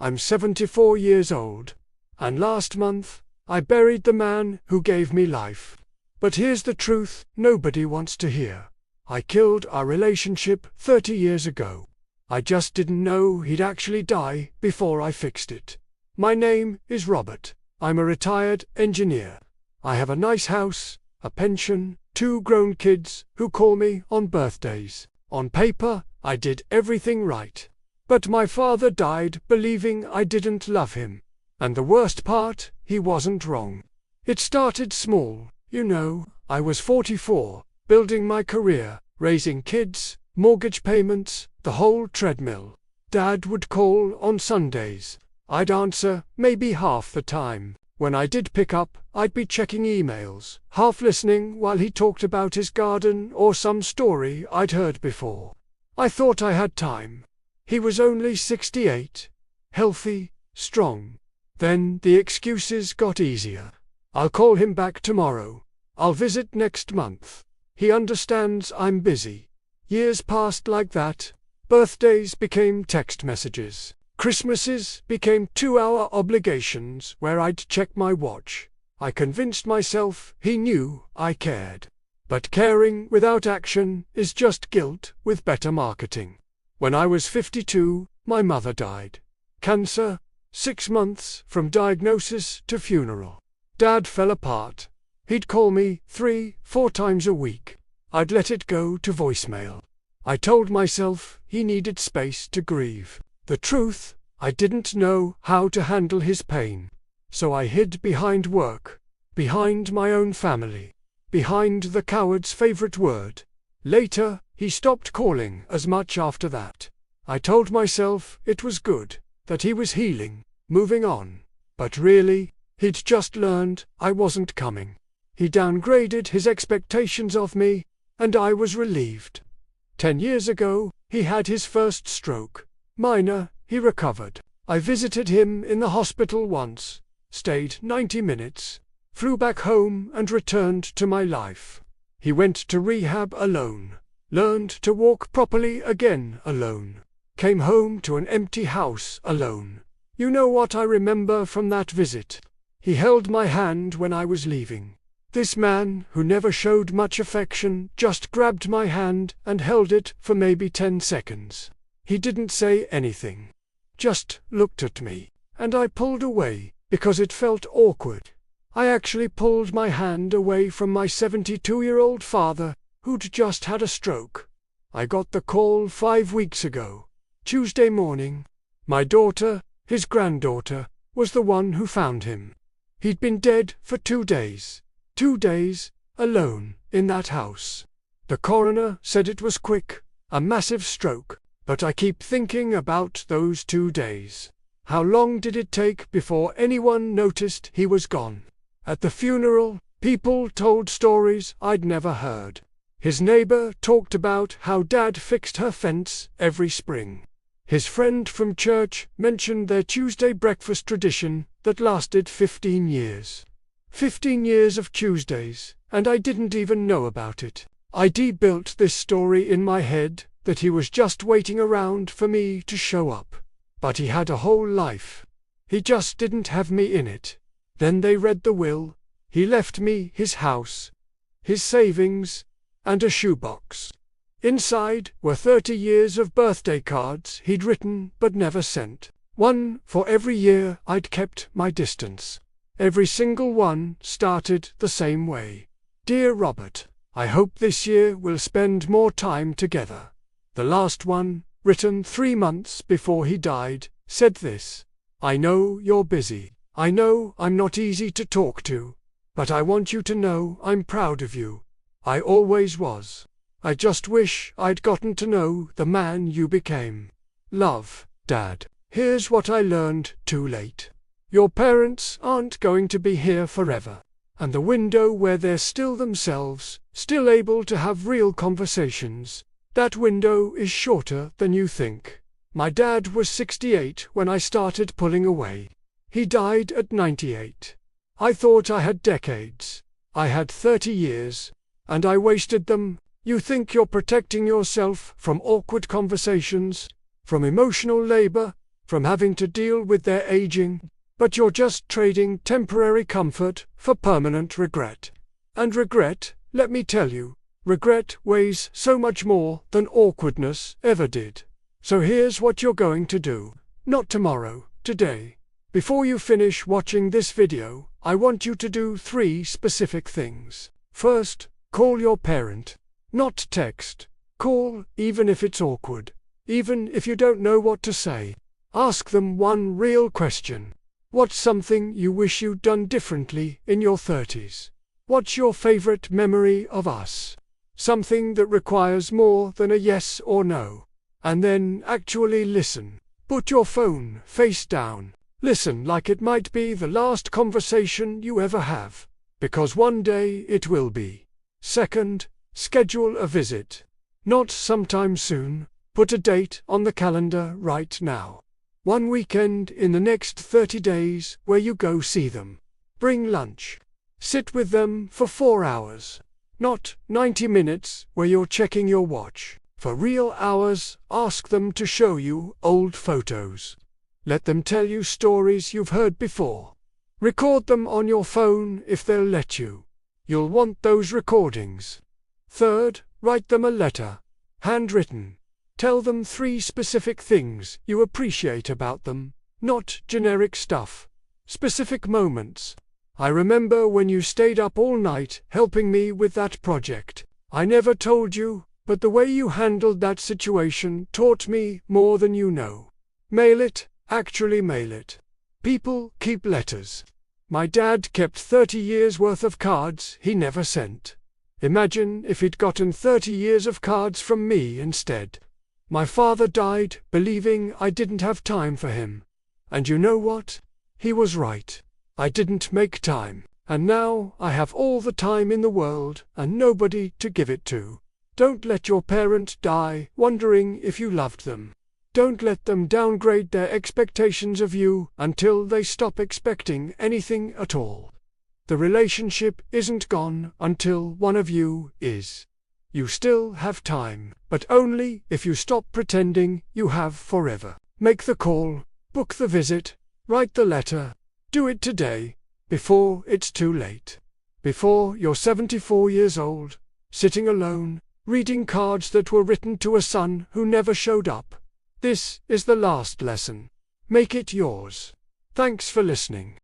I'm 74 years old. And last month, I buried the man who gave me life. But here's the truth nobody wants to hear. I killed our relationship 30 years ago. I just didn't know he'd actually die before I fixed it. My name is Robert. I'm a retired engineer. I have a nice house, a pension, 2 grown kids who call me on birthdays. On paper, I did everything right. But my father died believing I didn't love him. And the worst part, he wasn't wrong. It started small, you know. I was 44, building my career, raising kids, mortgage payments, the whole treadmill. Dad would call on Sundays. I'd answer maybe half the time. When I did pick up, I'd be checking emails, half listening while he talked about his garden or some story I'd heard before. I thought I had time. He was only 68, healthy, strong. Then the excuses got easier. I'll call him back tomorrow. I'll visit next month. He understands I'm busy. Years passed like that. Birthdays became text messages. Christmases became 2-hour obligations where I'd check my watch. I convinced myself he knew I cared. But caring without action is just guilt with better marketing. When I was 52, my mother died. Cancer, 6 months from diagnosis to funeral. Dad fell apart. He'd call me 3-4 times a week. I'd let it go to voicemail. I told myself he needed space to grieve. The truth, I didn't know how to handle his pain. So I hid behind work, behind my own family, behind the coward's favorite word. Later, he stopped calling as much after that. I told myself it was good, that he was healing, moving on. But really, he'd just learned I wasn't coming. He downgraded his expectations of me, and I was relieved. 10 years ago, he had his first stroke. Minor, he recovered. I visited him in the hospital once, stayed 90 minutes, flew back home and returned to my life. He went to rehab alone, learned to walk properly again alone, came home to an empty house alone. You know what I remember from that visit? He held my hand when I was leaving. This man, who never showed much affection, just grabbed my hand and held it for maybe 10 seconds. He didn't say anything. Just looked at me, and I pulled away, because it felt awkward. I actually pulled my hand away from my 72-year-old father, who'd just had a stroke. I got the call 5 weeks ago, Tuesday morning. My daughter, his granddaughter, was the one who found him. He'd been dead for 2 days. 2 days, alone, in that house. The coroner said it was quick, a massive stroke, but I keep thinking about those 2 days. How long did it take before anyone noticed he was gone? At the funeral, people told stories I'd never heard. His neighbor talked about how Dad fixed her fence every spring. His friend from church mentioned their Tuesday breakfast tradition that lasted 15 years. 15 years of Tuesdays, and I didn't even know about it. I built this story in my head, that he was just waiting around for me to show up. But he had a whole life. He just didn't have me in it. Then they read the will. He left me his house, his savings, and a shoebox. Inside were 30 years of birthday cards he'd written but never sent. One for every year I'd kept my distance. Every single one started the same way. Dear Robert, I hope this year we'll spend more time together. The last one, written 3 months before he died, said this: I know you're busy. I know I'm not easy to talk to. But I want you to know I'm proud of you. I always was. I just wish I'd gotten to know the man you became. Love, Dad. Here's what I learned too late. Your parents aren't going to be here forever. And the window where they're still themselves, still able to have real conversations, that window is shorter than you think. My dad was 68 when I started pulling away. He died at 98. I thought I had decades. I had 30 years. And I wasted them. You think you're protecting yourself from awkward conversations, from emotional labor, from having to deal with their aging, but you're just trading temporary comfort for permanent regret. And regret, let me tell you, regret weighs so much more than awkwardness ever did. So here's what you're going to do. Not tomorrow, today. Before you finish watching this video, I want you to do 3 specific things. First, call your parent. Not text. Call, even if it's awkward. Even if you don't know what to say. Ask them one real question. What's something you wish you'd done differently in your 30s? What's your favorite memory of us? Something that requires more than a yes or no. And then actually listen. Put your phone face down. Listen like it might be the last conversation you ever have, because one day it will be. Second, schedule a visit. Not sometime soon. Put a date on the calendar right now. One weekend in the next 30 days where you go see them. Bring lunch. Sit with them for 4 hours. Not 90 minutes where you're checking your watch. For real hours, ask them to show you old photos. Let them tell you stories you've heard before. Record them on your phone if they'll let you. You'll want those recordings. Third, write them a letter. Handwritten. Tell them 3 specific things you appreciate about them, not generic stuff. Specific moments. I remember when you stayed up all night helping me with that project. I never told you, but the way you handled that situation taught me more than you know. Mail it. Actually mail it. People keep letters. My dad kept 30 years worth of cards he never sent. Imagine if he'd gotten 30 years of cards from me instead. My father died believing I didn't have time for him. And you know what? He was right. I didn't make time. And now I have all the time in the world and nobody to give it to. Don't let your parent die wondering if you loved them. Don't let them downgrade their expectations of you until they stop expecting anything at all. The relationship isn't gone until one of you is. You still have time, but only if you stop pretending you have forever. Make the call, book the visit, write the letter. Do it today, before it's too late. Before you're 74 years old, sitting alone, reading cards that were written to a son who never showed up. This is the last lesson. Make it yours. Thanks for listening.